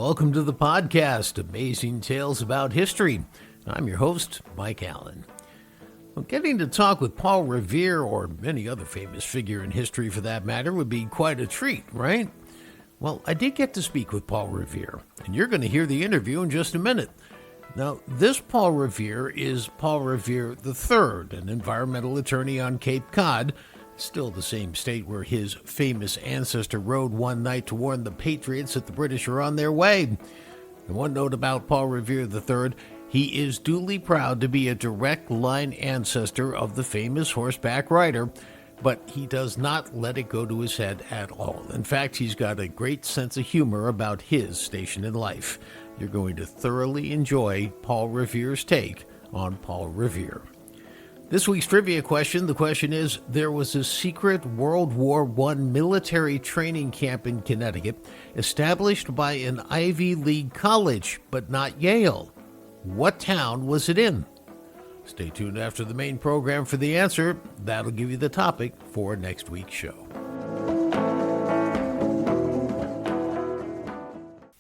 Welcome to the podcast, Amazing Tales About History. I'm your host, Mike Allen. Well, getting to talk with Paul Revere, or any other famous figure in history for that matter, would be quite a treat, right? Well, I did get to speak with Paul Revere, and you're going to hear the interview in just a minute. Now, this Paul Revere is Paul Revere III, an environmental attorney on Cape Cod, still the same state where his famous ancestor rode one night to warn the Patriots that the British are on their way. And one note about Paul Revere III, he is duly proud to be a direct line ancestor of the famous horseback rider, but he does not let it go to his head at all. In fact, he's got a great sense of humor about his station in life. You're going to thoroughly enjoy Paul Revere's take on Paul Revere. This week's trivia question, the question is, there was a secret World War I military training camp in Connecticut established by an Ivy League college, but not Yale. What town was it in? Stay tuned after the main program for the answer. That'll give you the topic for next week's show.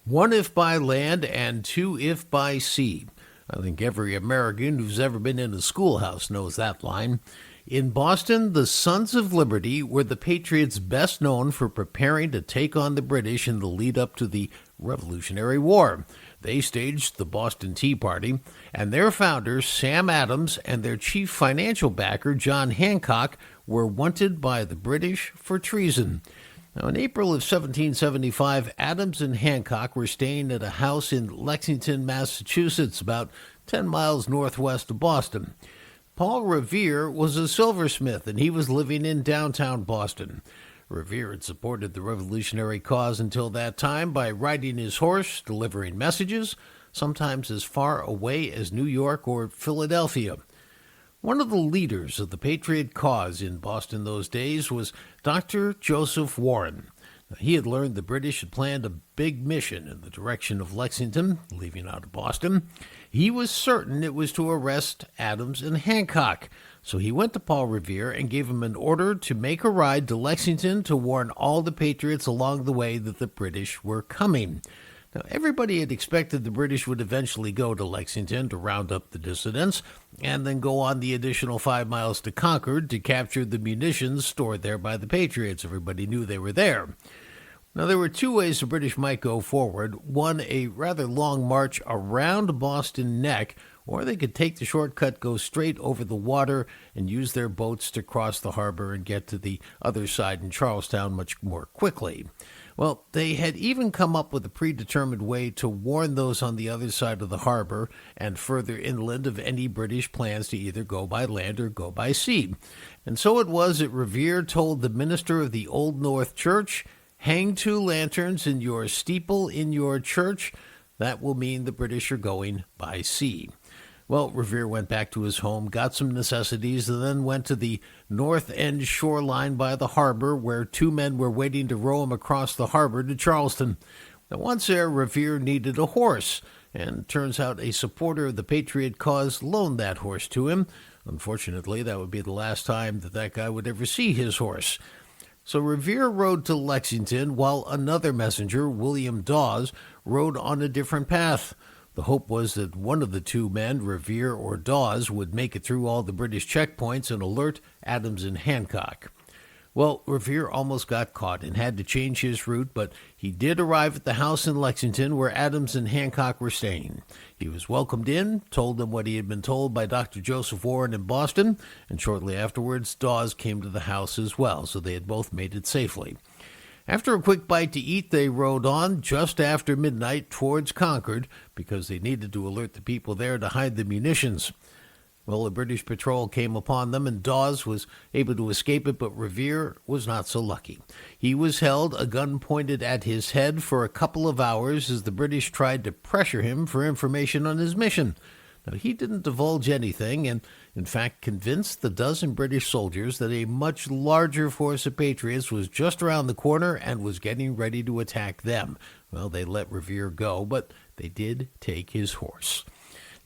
One if by land and two if by sea. I think every American who's ever been in a schoolhouse knows that line. In Boston, the Sons of Liberty were the Patriots best known for preparing to take on the British in the lead up to the Revolutionary War. They staged the Boston Tea Party, and their founders, Sam Adams, and their chief financial backer, John Hancock, were wanted by the British for treason. Now, in April of 1775, Adams and Hancock were staying at a house in Lexington, Massachusetts, about 10 miles northwest of Boston. Paul Revere was a silversmith, and he was living in downtown Boston. Revere had supported the revolutionary cause until that time by riding his horse, delivering messages, sometimes as far away as New York or Philadelphia. One of the leaders of the Patriot cause in Boston those days was Dr. Joseph Warren. Now, he had learned the British had planned a big mission in the direction of Lexington, leaving out of Boston. He was certain it was to arrest Adams and Hancock, so he went to Paul Revere and gave him an order to make a ride to Lexington to warn all the Patriots along the way that the British were coming. Now, everybody had expected the British would eventually go to Lexington to round up the dissidents and then go on the additional 5 miles to Concord to capture the munitions stored there by the Patriots. Everybody knew they were there. Now, there were two ways the British might go forward. One, a rather long march around Boston Neck, or they could take the shortcut, go straight over the water, and use their boats to cross the harbor and get to the other side in Charlestown much more quickly. Well, they had even come up with a predetermined way to warn those on the other side of the harbor and further inland of any British plans to either go by land or go by sea. And so it was that Revere told the minister of the Old North Church, "Hang 2 lanterns in your steeple in your church. That will mean the British are going by sea." Well, Revere went back to his home, got some necessities, and then went to the north end shoreline by the harbor, where 2 men were waiting to row him across the harbor to Charleston. Now, once there, Revere needed a horse, and turns out a supporter of the Patriot cause loaned that horse to him. Unfortunately, that would be the last time that guy would ever see his horse. So Revere rode to Lexington, while another messenger, William Dawes, rode on a different path. The hope was that one of the 2 men, Revere or Dawes, would make it through all the British checkpoints and alert Adams and Hancock. Well, Revere almost got caught and had to change his route, but he did arrive at the house in Lexington where Adams and Hancock were staying. He was welcomed in, told them what he had been told by Dr. Joseph Warren in Boston, and shortly afterwards Dawes came to the house as well, so they had both made it safely. After a quick bite to eat, they rode on just after midnight towards Concord because they needed to alert the people there to hide the munitions. Well, a British patrol came upon them, and Dawes was able to escape it, but Revere was not so lucky. He was held, a gun pointed at his head, for a couple of hours as the British tried to pressure him for information on his mission. Now, he didn't divulge anything, and in fact convinced the dozen British soldiers that a much larger force of Patriots was just around the corner and was getting ready to attack them. Well, they let Revere go, but they did take his horse.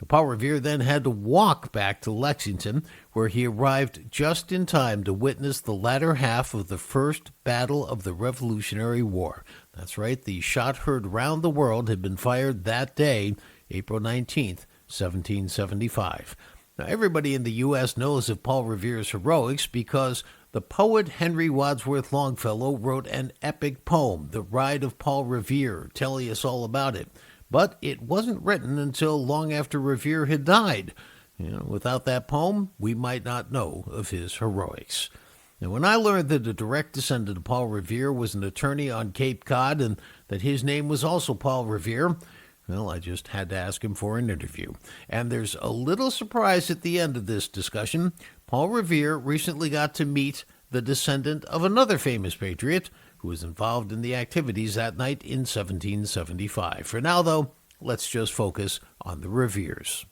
Paul Revere then had to walk back to Lexington, where he arrived just in time to witness the latter half of the first battle of the Revolutionary War. That's right, the shot heard round the world had been fired that day, April 19th, 1775. Now, everybody in the U.S. knows of Paul Revere's heroics because the poet Henry Wadsworth Longfellow wrote an epic poem, The Ride of Paul Revere, telling us all about it. But it wasn't written until long after Revere had died. Without that poem, we might not know of his heroics. Now, when I learned that a direct descendant of Paul Revere was an attorney on Cape Cod and that his name was also Paul Revere, well, I just had to ask him for an interview. And there's a little surprise at the end of this discussion. Paul Revere recently got to meet the descendant of another famous patriot who was involved in the activities that night in 1775. For now, though, let's just focus on the Reveres.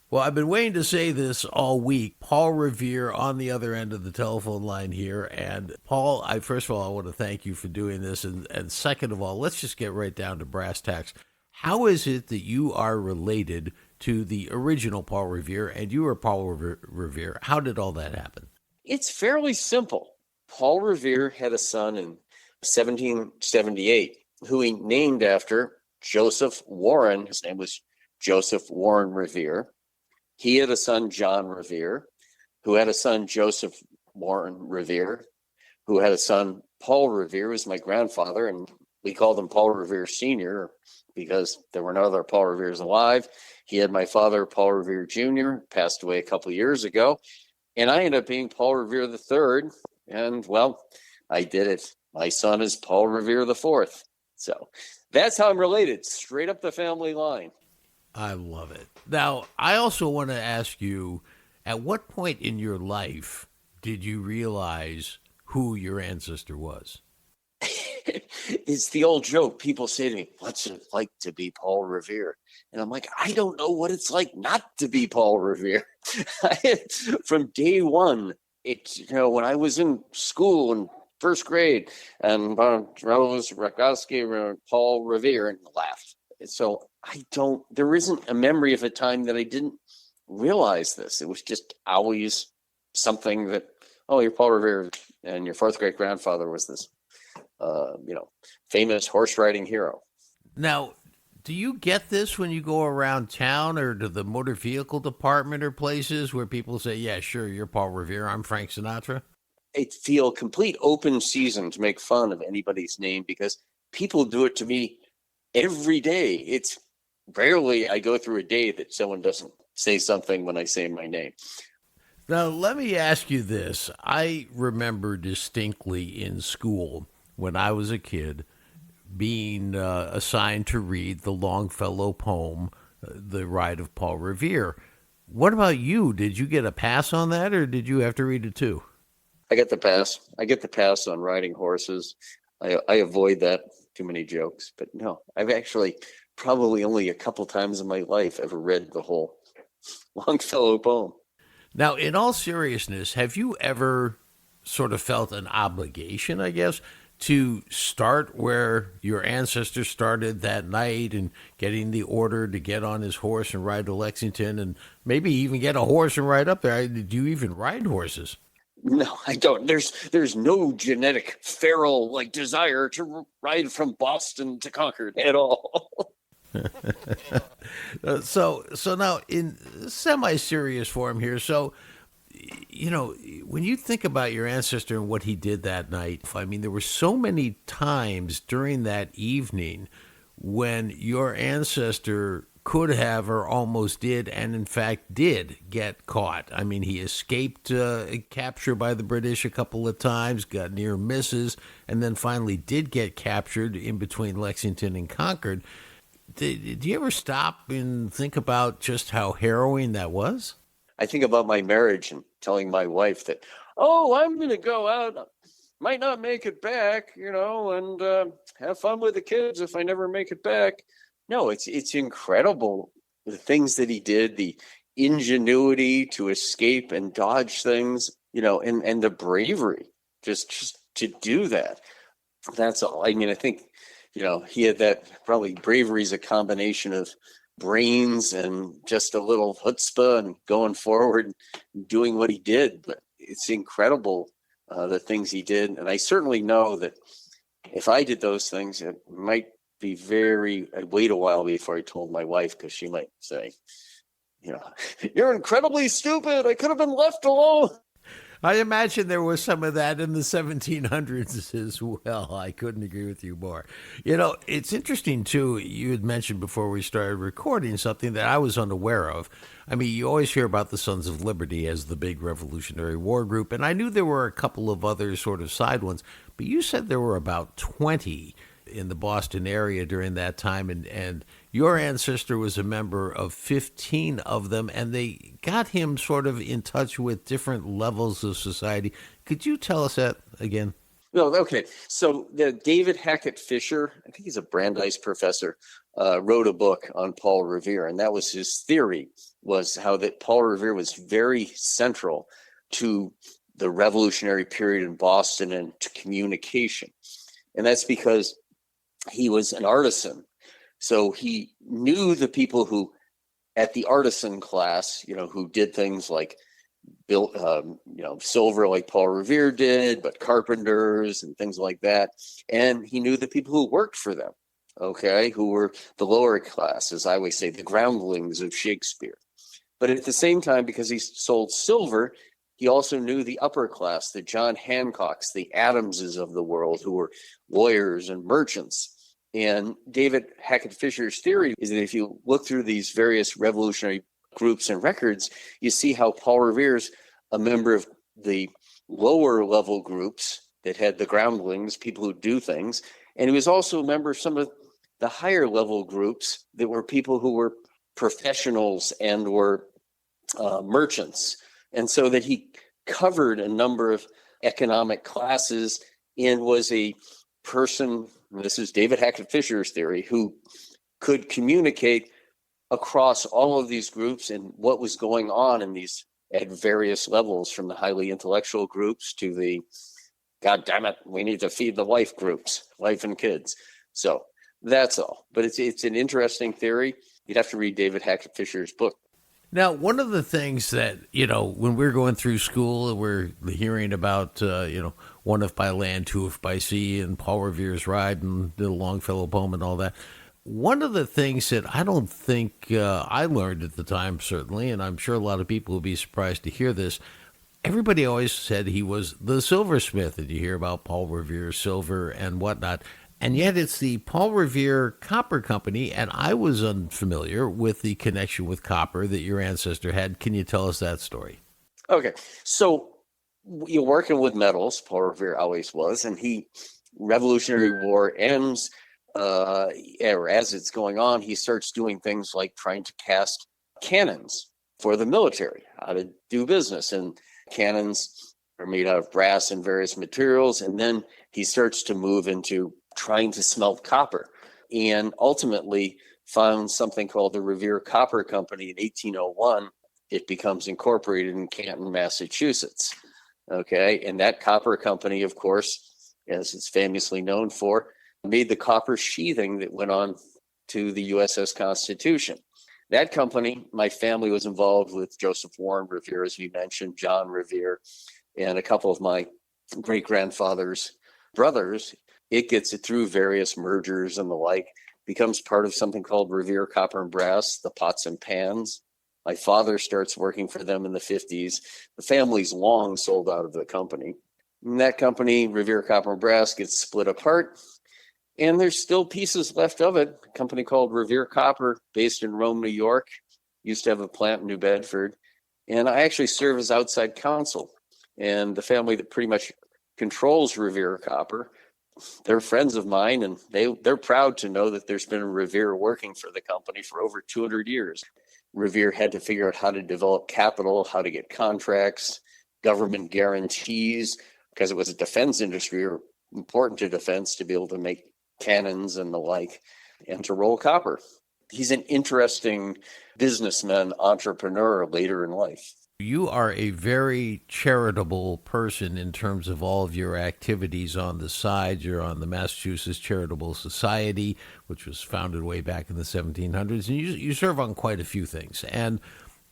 Well, I've been waiting to say this all week. Paul Revere on the other end of the telephone line here. And Paul, first of all, I want to thank you for doing this. And second of all, let's just get right down to brass tacks. How is it that you are related to the original Paul Revere and you are Paul Revere? How did all that happen? It's fairly simple. Paul Revere had a son in 1778 who he named after Joseph Warren. His name was Joseph Warren Revere. He had a son, John Revere, who had a son, Joseph Warren Revere, who had a son, Paul Revere, who was my grandfather, and we called him Paul Revere Sr. because there were no other Paul Reveres alive. He had my father, Paul Revere Jr., passed away a couple of years ago, and I ended up being Paul Revere III, and, well, I did it. My son is Paul Revere IV. So that's how I'm related, straight up the family line. I love it. Now, I also want to ask you, at what point in your life did you realize who your ancestor was? It's the old joke. People say to me, what's it like to be Paul Revere? And I'm like, I don't know what it's like not to be Paul Revere. From day one, when I was in school in first grade, and Rose Rakowski, Paul Revere, and laughed. So there isn't a memory of a time that I didn't realize this. It was just always something that, oh, you're Paul Revere, and your fourth great grandfather was this, famous horse riding hero. Now, do you get this when you go around town or to the motor vehicle department or places where people say, yeah, sure, you're Paul Revere, I'm Frank Sinatra? I feel complete open season to make fun of anybody's name because people do it to me every day. It's rarely I go through a day that someone doesn't say something when I say my name. Now, let me ask you this. I remember distinctly in school when I was a kid being assigned to read the Longfellow poem, The Ride of Paul Revere. What about you? Did you get a pass on that or did you have to read it too? I get the pass. I get the pass on riding horses. I avoid that. Too many jokes. But no, I've actually probably only a couple times in my life ever read the whole Longfellow poem. Now, in all seriousness, have you ever sort of felt an obligation, I guess, to start where your ancestor started that night and getting the order to get on his horse and ride to Lexington and maybe even get a horse and ride up there? Did you even ride horses? No, I don't. There's no genetic feral desire to ride from Boston to Concord at all. So now in semi-serious form here. So, when you think about your ancestor and what he did that night, I mean, there were so many times during that evening when your ancestor could have or almost did, and in fact did get caught. I mean, he escaped capture by the British a couple of times, got near misses, and then finally did get captured in between Lexington and Concord. Did you ever stop and think about just how harrowing that was? I think about my marriage and telling my wife that, oh, I'm going to go out, might not make it back, and have fun with the kids if I never make it back. No, it's incredible, the things that he did, the ingenuity to escape and dodge things, and the bravery just to do that. That's all. I mean, I think, he had that, probably bravery is a combination of brains and just a little chutzpah and going forward and doing what he did. But it's incredible the things he did. And I certainly know that if I did those things, it might be I'd wait a while before I told my wife, because she might say, you're incredibly stupid. I could have been left alone. I imagine there was some of that in the 1700s as well. I couldn't agree with you more. It's interesting, too. You had mentioned before we started recording something that I was unaware of. I mean, you always hear about the Sons of Liberty as the big Revolutionary War group, and I knew there were a couple of other sort of side ones, but you said there were about 20 in the Boston area during that time, and your ancestor was a member of 15 of them, and they got him sort of in touch with different levels of society. Could you tell us that again? No, okay. So David Hackett Fisher, I think he's a Brandeis professor, wrote a book on Paul Revere, and that was his theory, was how that Paul Revere was very central to the revolutionary period in Boston and to communication. And that's because he was an artisan. So he knew the people who, at the artisan class, who did things like built, silver like Paul Revere did, but carpenters and things like that. And he knew the people who worked for them, okay, who were the lower class, as I always say, the groundlings of Shakespeare. But at the same time, because he sold silver, he also knew the upper class, the John Hancocks, the Adamses of the world, who were lawyers and merchants. And David Hackett Fisher's theory is that if you look through these various revolutionary groups and records, you see how Paul Revere's a member of the lower level groups that had the groundlings, people who do things. And he was also a member of some of the higher level groups that were people who were professionals and were merchants. And so that he covered a number of economic classes and was a person, this is David Hackett Fisher's theory, who could communicate across all of these groups and what was going on in these at various levels, from the highly intellectual groups to the, God damn it, we need to feed the wife groups, wife and kids. So that's all. But it's an interesting theory. You'd have to read David Hackett Fisher's book. Now, one of the things that, when we're going through school, we're hearing about, one if by land, two if by sea, and Paul Revere's Ride and the Longfellow poem and all that. One of the things that I don't think I learned at the time, certainly, and I'm sure a lot of people will be surprised to hear this, everybody always said he was the silversmith, and you hear about Paul Revere's silver and whatnot. And yet it's the Paul Revere Copper Company, and I was unfamiliar with the connection with copper that your ancestor had. Can you tell us that story? Okay, so you're working with metals, Paul Revere always was, and Revolutionary War ends, or as it's going on, he starts doing things like trying to cast cannons for the military, how to do business. And cannons are made out of brass and various materials, and then he starts to move into trying to smelt copper, and ultimately found something called the Revere Copper Company in 1801. It becomes incorporated in Canton, Massachusetts. Okay, and that copper company, of course, as it's famously known for, made the copper sheathing that went on to the USS Constitution. That company, my family was involved with Joseph Warren Revere, as we mentioned, John Revere, and a couple of my great-grandfather's brothers. It gets it through various mergers and the like, becomes part of something called Revere Copper and Brass, the pots and pans. My father starts working for them in the 50s. The family's long sold out of the company. And that company, Revere Copper and Brass, gets split apart. And there's still pieces left of it. A company called Revere Copper, based in Rome, New York, used to have a plant in New Bedford. And I actually serve as outside counsel. And the family that pretty much controls Revere Copper, they're friends of mine, and they're proud to know that there's been a Revere working for the company for over 200 years. Revere had to figure out how to develop capital, how to get contracts, government guarantees, because it was a defense industry, or important to defense, to be able to make cannons and the like, and to roll copper. He's an interesting businessman, entrepreneur later in life. You are a very charitable person in terms of all of your activities on the side. You're on the Massachusetts Charitable Society, which was founded way back in the 1700s, and you serve on quite a few things. And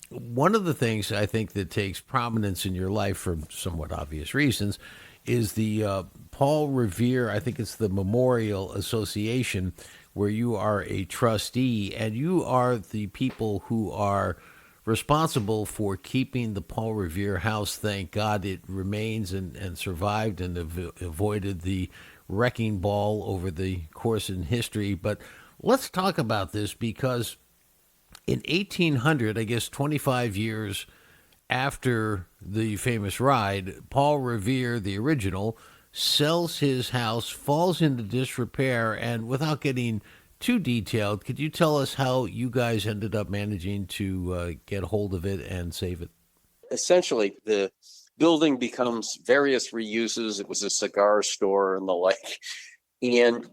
one of the things I think that takes prominence in your life for somewhat obvious reasons is the Paul Revere, I think it's the Memorial Association, where you are a trustee, and you are the people who are responsible for keeping the Paul Revere House. Thank God it remains and survived and avoided the wrecking ball over the course in history. But let's talk about this because in 1800, I guess 25 years after the famous ride, Paul Revere, the original, sells his house, falls into disrepair, and without getting too detailed, could you tell us how you guys ended up managing to get hold of it and save it? Essentially, the building becomes various reuses. It was a cigar store and the like. And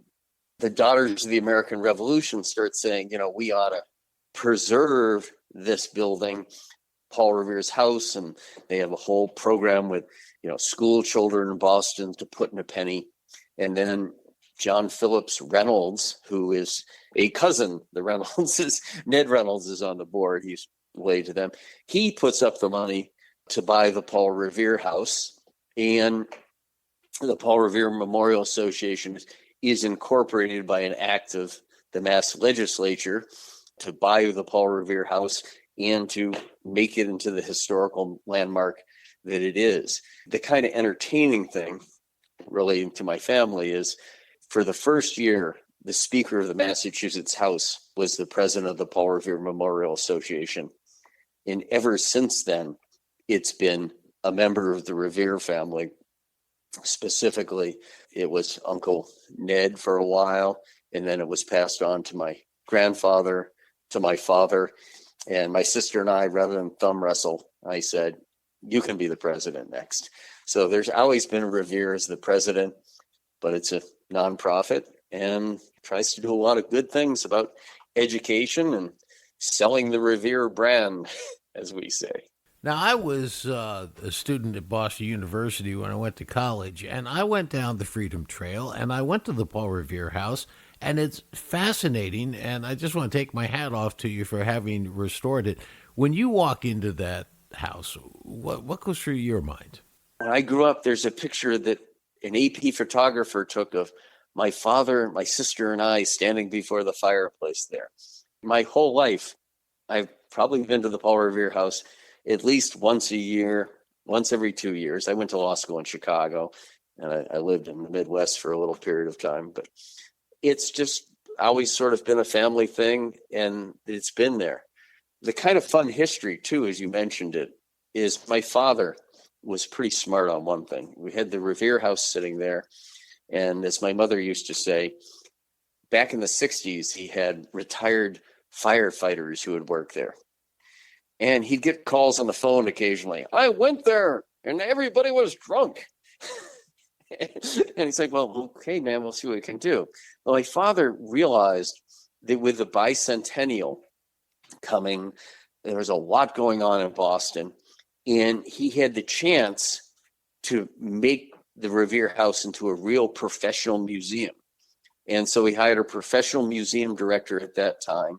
the Daughters of the American Revolution start saying, we ought to preserve this building, Paul Revere's house. And they have a whole program with, school children in Boston to put in a penny. And then John Phillips Reynolds, who is a cousin, the Reynolds Ned Reynolds is on the board. He's related to them. He puts up the money to buy the Paul Revere house, and the Paul Revere Memorial Association is incorporated by an act of the Mass Legislature to buy the Paul Revere house and to make it into the historical landmark that it is. The kind of entertaining thing relating to my family is, for the first year, the Speaker of the Massachusetts House was the president of the Paul Revere Memorial Association. And ever since then, it's been a member of the Revere family. Specifically, it was Uncle Ned for a while, and then it was passed on to my grandfather, to my father, and my sister and I, rather than thumb wrestle, I said, you can be the president next. So there's always been Revere as the president, but it's a nonprofit and tries to do a lot of good things about education and selling the Revere brand, as we say. Now, I was a student at Boston University when I went to college, and I went down the Freedom Trail, and I went to the Paul Revere House, and it's fascinating, and I just want to take my hat off to you for having restored it. When you walk into that house, what goes through your mind? When I grew up, there's a picture that an AP photographer took of my father, my sister, and I standing before the fireplace there. My whole life, I've probably been to the Paul Revere House at least once a year, once every 2 years. I went to law school in Chicago, and I lived in the Midwest for a little period of time. But it's just always sort of been a family thing, and it's been there. The kind of fun history, too, as you mentioned it, is my father was pretty smart on one thing. We had the Revere House sitting there, and as my mother used to say, back in the 60s, he had retired firefighters who would work there. And he'd get calls on the phone occasionally. I went there and everybody was drunk. And he's like, well, okay, man, we'll see what we can do. Well, my father realized that with the bicentennial coming, there was a lot going on in Boston. And he had the chance to make the Revere House into a real professional museum. And so he hired a professional museum director at that time.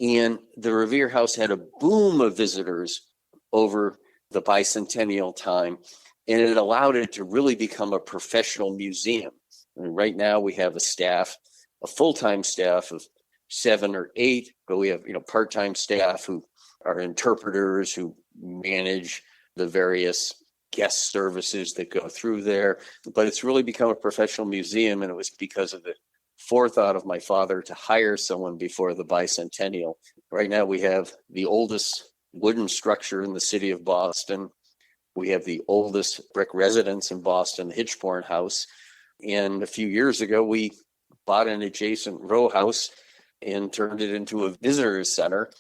And the Revere House had a boom of visitors over the bicentennial time, and it allowed it to really become a professional museum. And right now we have a full-time staff of 7 or 8, but we have, part-time staff who are interpreters who manage the various guest services that go through there. But it's really become a professional museum, and it was because of the forethought of my father to hire someone before the bicentennial. Right now we have the oldest wooden structure in the city of Boston. We have the oldest brick residence in Boston, the Hitchborn House. And a few years ago, we bought an adjacent row house and turned it into a visitors center.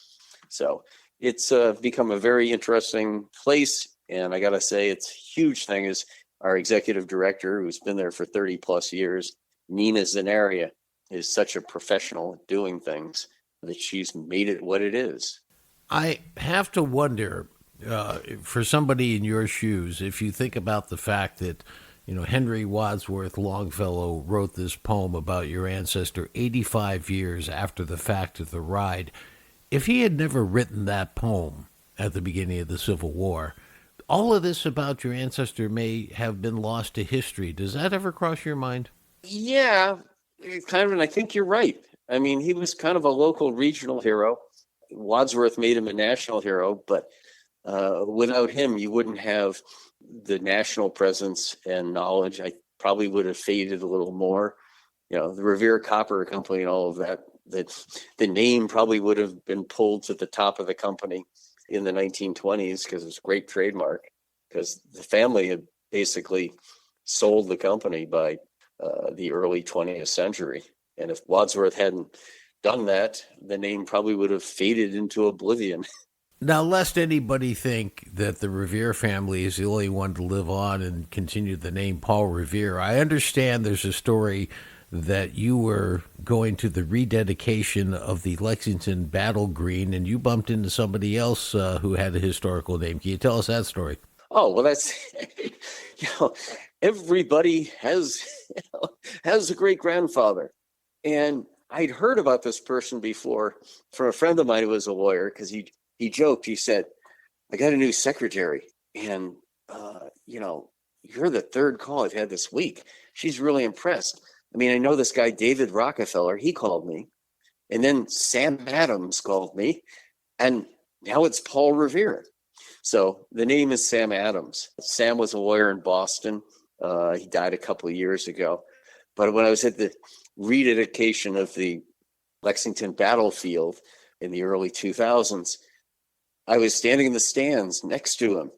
So it's become a very interesting place. And I got to say, it's a huge thing is our executive director, who's been there for 30 plus years, Nina Zanaria, is such a professional at doing things that she's made it what it is. I have to wonder, For somebody in your shoes, if you think about the fact that, Henry Wadsworth Longfellow wrote this poem about your ancestor 85 years after the fact of the ride, if he had never written that poem at the beginning of the Civil War, all of this about your ancestor may have been lost to history. Does that ever cross your mind? Yeah, kind of, and I think you're right. I mean, he was kind of a local regional hero. Wadsworth made him a national hero, but without him, you wouldn't have the national presence and knowledge. I probably would have faded a little more. The Revere Copper Company and all of that, the name probably would have been pulled to the top of the company in the 1920s because it was a great trademark, because the family had basically sold the company by the early 20th century. And if Wadsworth hadn't done that, the name probably would have faded into oblivion. Now, lest anybody think that the Revere family is the only one to live on and continue the name Paul Revere, I understand there's a story that you were going to the rededication of the Lexington Battle Green and you bumped into somebody else who had a historical name. Can you tell us that story? Oh, well, that's, everybody has a great grandfather. And I'd heard about this person before from a friend of mine who was a lawyer, because he joked, he said, I got a new secretary, and you're the third call I've had this week. She's really impressed. I mean, I know this guy, David Rockefeller, he called me, and then Sam Adams called me, and now it's Paul Revere. So the name is Sam Adams. Sam was a lawyer in Boston. He died a couple of years ago. But when I was at the rededication of the Lexington battlefield in the early 2000s, I was standing in the stands next to him.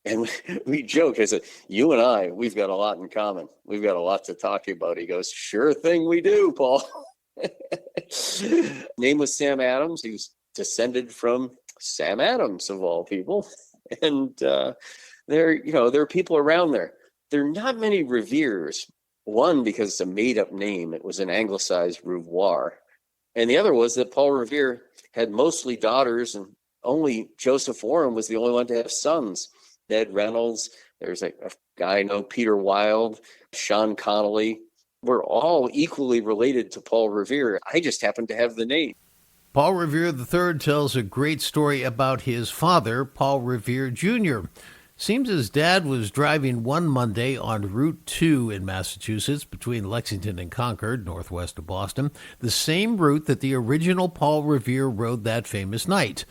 And we joked. I said, you and I, we've got a lot in common. We've got a lot to talk about. He goes, sure thing we do, Paul. Name was Sam Adams. He was descended from Sam Adams, of all people. And there are people around there. There are not many Reveres. One, because it's a made-up name. It was an anglicized Revoir. And the other was that Paul Revere had mostly daughters, and only Joseph Warren was the only one to have sons. Ned Reynolds, there's a guy I know, Peter Wilde, Sean Connolly. We're all equally related to Paul Revere. I just happen to have the name. Paul Revere III tells a great story about his father, Paul Revere Jr. Seems his dad was driving one Monday on Route 2 in Massachusetts between Lexington and Concord, northwest of Boston, the same route that the original Paul Revere rode that famous night.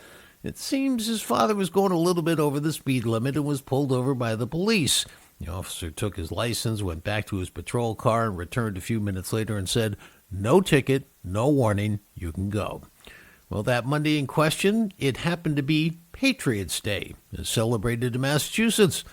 It seems his father was going a little bit over the speed limit and was pulled over by the police. The officer took his license, went back to his patrol car, and returned a few minutes later and said, no ticket, no warning, you can go. Well, that Monday in question, it happened to be Patriots' Day, celebrated in Massachusetts.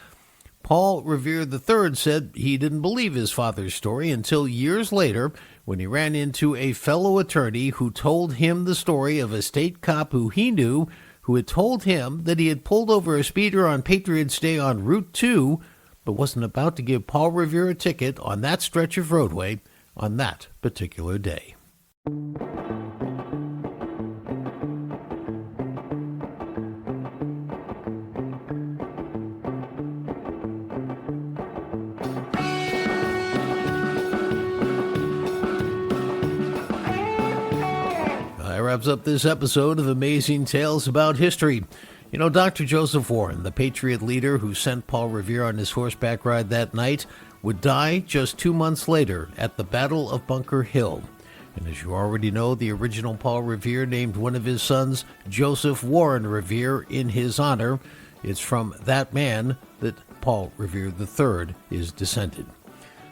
Paul Revere III said he didn't believe his father's story until years later when he ran into a fellow attorney who told him the story of a state cop who he knew who had told him that he had pulled over a speeder on Patriots' Day on Route 2, but wasn't about to give Paul Revere a ticket on that stretch of roadway on that particular day. That wraps up this episode of Amazing Tales About History. Dr. Joseph Warren, the Patriot leader who sent Paul Revere on his horseback ride that night, would die just 2 months later at the Battle of Bunker Hill. And as you already know, the original Paul Revere named one of his sons Joseph Warren Revere in his honor. It's from that man that Paul Revere III is descended.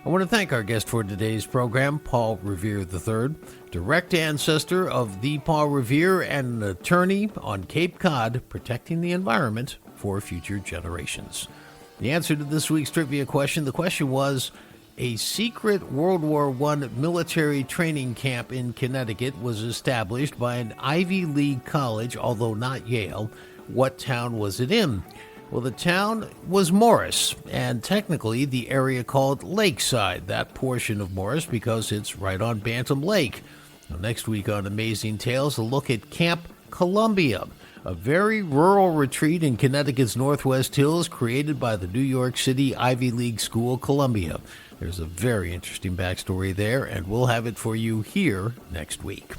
I want to thank our guest for today's program, Paul Revere III, direct ancestor of the Paul Revere and an attorney on Cape Cod protecting the environment for future generations. The answer to this week's trivia question, the question was, a secret World War I military training camp in Connecticut was established by an Ivy League college, although not Yale. What town was it in? Well, the town was Morris, and technically the area called Lakeside, that portion of Morris, because it's right on Bantam Lake. Now, next week on Amazing Tales, a look at Camp Columbia, a very rural retreat in Connecticut's Northwest Hills created by the New York City Ivy League school, Columbia. There's a very interesting backstory there, and we'll have it for you here next week.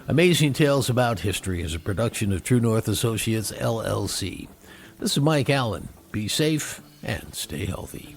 Amazing Tales About History is a production of True North Associates, LLC. This is Mike Allen. Be safe and stay healthy.